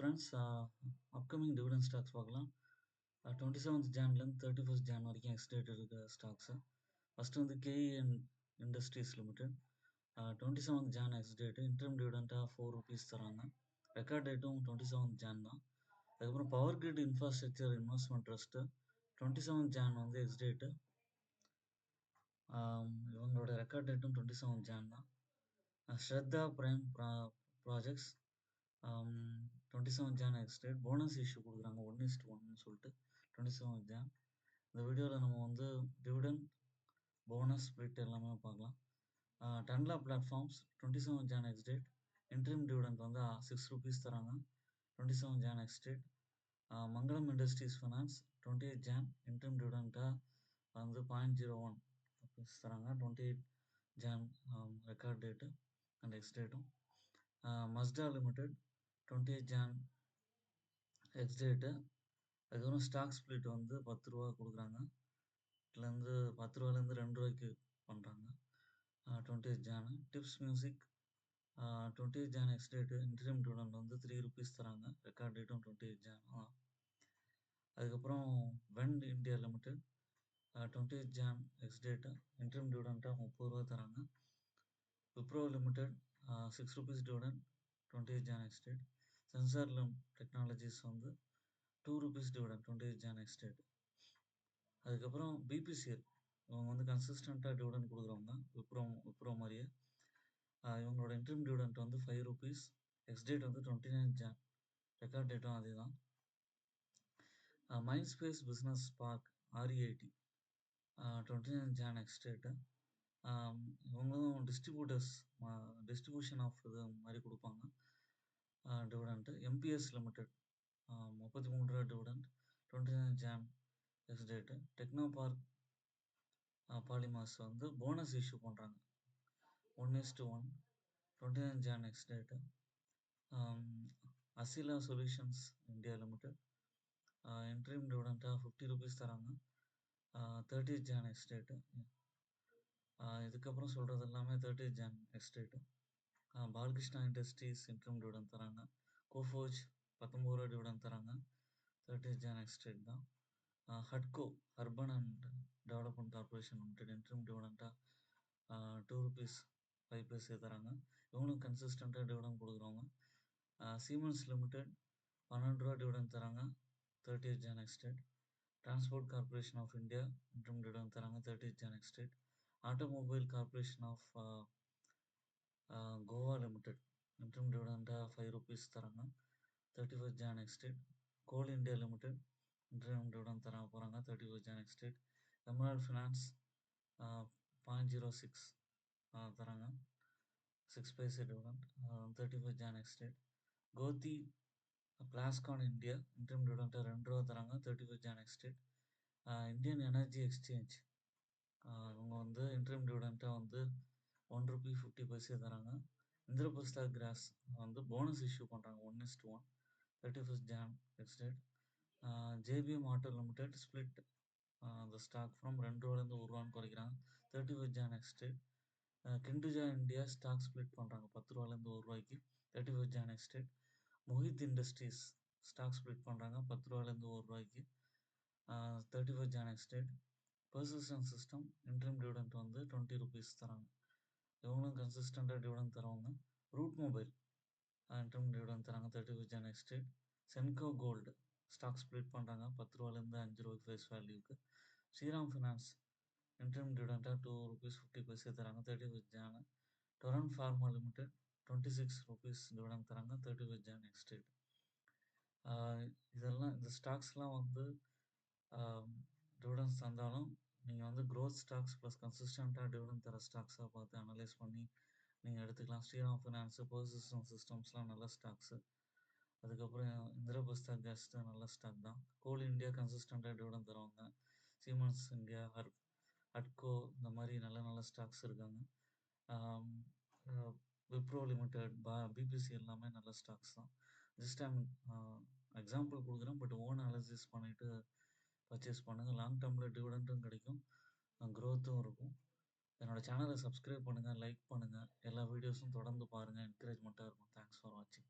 Friends, upcoming dividend stocks பார்க்கலாம். 27th ஜான்லேருந்து 31st June வரைக்கும் எக்ஸ்டேட் இருக்கிற ஸ்டாக்ஸு. ஃபஸ்ட்டு வந்து KEN industries limited. 27th June ex date. Interim டிவிடெண்ட்டாக ₹4 தராங்க. ரெக்கார்ட் டேட்டும் 27th ஜான் தான். அதுக்கப்புறம் power grid infrastructure investment trust 27th June வந்து எக்ஸ்டேட்டு. இவங்களோட ரெக்கார்ட் டேட்டும் 27th ஜான் தான். Shraddha prime projects 27th June ex date. Bonus issue கொடுக்குறாங்க 1:1 சொல்லிட்டு 27th ஜான். இந்த வீடியோவில் நம்ம வந்து டிவிடெண்ட், போனஸ், ஸ்பிளிட் எல்லாமே பார்க்கலாம். Tanla platforms 27th June ex date. Interim dividend வந்து ₹6 தராங்க. 27th June ex date. Mangalam industries finance 28th June interim டிவிடெண்ட்டாக வந்து ₹0.01 தராங்க. 28th June record date and எக்ஸ்டேட்டும். Mazda limited 28th June ex date. அதுக்கப்புறம் ஸ்டாக் ஸ்பிளிட் வந்து ₹10 கொடுக்குறாங்க. இதுலேருந்து ₹10லேருந்து ₹2 பண்ணுறாங்க. 20th June. Tips music 20th June ex date. Interim dividend வந்து ₹3 தராங்க. ரெக்கார்ட் டேட்டும் 20th ஜான் தான். அதுக்கப்புறம் Wendt India limited 20th June ex date. Interim டிவிடெண்ட்டாக ₹30 தராங்க. Wipro limited ₹6 dividend 20th John ex-date. Sensor technologies வந்து ₹2 டிவிடெண்ட் 20th ஜான் எக்ஸ்டேட். அதுக்கப்புறம் பிபிசிஎல் இவங்க வந்து கன்சிஸ்டண்ட்டாக டிவிடெண்ட் கொடுக்குறவங்க. விப்ரோ மாதிரியே. இவங்களோட இன்டர்ம் டிவிடெண்ட் வந்து ₹5. எக்ஸ்டேட் வந்து 29th ஜான். ரெக்கார்ட் டேட்டும் அதே தான். Mind space business park REIT 29th June ex date. இவங்களும் டிஸ்ட்ரிபியூஷன் ஆஃப் இது மாதிரி கொடுப்பாங்க dividend. MPS limited ₹33 dividend 29th June ex date. Techno park polymers வந்து போனஸ் இஷ்யூ பண்ணுறாங்க 1:1 29th June ex date. Accelya solutions India limited interim டிவிடெண்ட்டாக ₹50 தராங்க. 30th June ex date. இதுக்கப்புறம் சொல்கிறது எல்லாமே 30th June ex date. Balkrishna industries interim dividend தராங்க. கோஃபோஜ் ₹19 டிவிடெண்ட் தராங்க. 30th June ex date தான். ஹட்கோ urban and development corporation limited interim டிவிடெண்ட்டாக ₹2.05 தராங்க. இவங்களும் கன்சிஸ்டண்ட்டாக டிவிடெண்ட் கொடுக்குறவங்க. சீமென்ஸ் லிமிடெட் ₹12 டிவிடெண்ட் தராங்க. 30th June ex date. Transport corporation of India interim dividend தராங்க. 30th June ex date. Automobile corporation of Goa limited interim டிவிடெண்ட்டாக ₹5 தராங்க. 31st June ex date. Coal India limited interim dividend தர போகிறாங்க. 31st June ex-date. Emerald finance 0.06 தராங்க. 6 paisa dividend 31st June ex date. கோத்தி plascon India interim டிவிடெண்ட்டாக ₹2 தராங்க. 31st June ex date. Indian energy exchange இவங்க வந்து இன்ட்ரீம் டிவிடெண்ட்டாக வந்து ₹1.50 தராங்க. இந்திரபிரஸ்தா கிராஸ் வந்து போனஸ் இஷ்யூ பண்ணுறாங்க 1:1 31st June ex date. JBM auto limited split அந்த ஸ்டாக் ஃப்ரம் ₹2லேருந்து ₹1 குறைக்கிறாங்க. 31st June ex date. Hinduja India stock split பண்ணுறாங்க ₹10லேருந்து ₹1. 31st June ex date. Mohit industries stock split பண்ணுறாங்க ₹10லேருந்து ₹1. 31st June ex date. Persistent system interim dividend வந்து ₹20 தராங்க. இவங்களும் கன்சிஸ்டண்ட்டாக டிவிடெண்ட் தரவங்க. ரூட் மொபைல் இன்ட்ரீம் டிவிடெண்ட் தராங்க 31st June ex date. Senco gold stock split பண்ணுறாங்க ₹10லேருந்து ₹5 ஃபேஸ் வேல்யூக்கு. ஸ்ரீராம் ஃபினான்ஸ் இன்ட்ரீம் டிவிடெண்ட்டாக ₹2.50 தராங்க 31st June. Torrent pharma limited ₹26 dividend தராங்க 31st ஜான் எக்ஸ்டேட். இதெல்லாம் இந்த ஸ்டாக்ஸ்லாம் வந்து டிவிடெண்ட்ஸ் தந்தாலும் நீங்கள் வந்து க்ரோத் ஸ்டாக்ஸ் ப்ளஸ் கன்சிஸ்டண்ட்டாக டிவிடெண்ட் தர ஸ்டாக்ஸாக பார்த்து அனலைஸ் பண்ணி நீங்கள் எடுத்துக்கலாம். ஸ்ரீராம் ஃபினான்ஸு, பர்சிஸ்டன்ட் சிஸ்டம்ஸ்லாம் நல்ல ஸ்டாக்ஸு. அதுக்கப்புறம் இந்திரபிரஸ்தா கேஸ் நல்ல ஸ்டாக் தான். கோல் இந்தியா கன்சிஸ்டண்ட்டாக டிவிடெண்ட் தருவாங்க. சீமென்ஸ் இந்தியா, ஹட்கோ இந்த மாதிரி நல்ல ஸ்டாக்ஸ் இருக்காங்க. விப்ரோ லிமிடெட், பிபிசி எல்லாமே நல்ல ஸ்டாக்ஸ் தான். ஜஸ்ட் டைம் எக்ஸாம்பிள் கொடுக்குறேன். பட் ஓன் அனாலிசிஸ் பண்ணிவிட்டு பர்ச்சேஸ் பண்ணுங்கள். லாங் டேர்மில் டிவிடெண்ட்டும் கிடைக்கும், க்ரோத்தும் இருக்கும். என்னோடய சேனலை சப்ஸ்கிரைப் பண்ணுங்கள், லைக் பண்ணுங்கள். எல்லா வீடியோஸும் தொடர்ந்து பாருங்கள். என்கரேஜ்மெண்ட்டாக இருக்கும். தேங்க்ஸ் ஃபார் வாட்சிங்.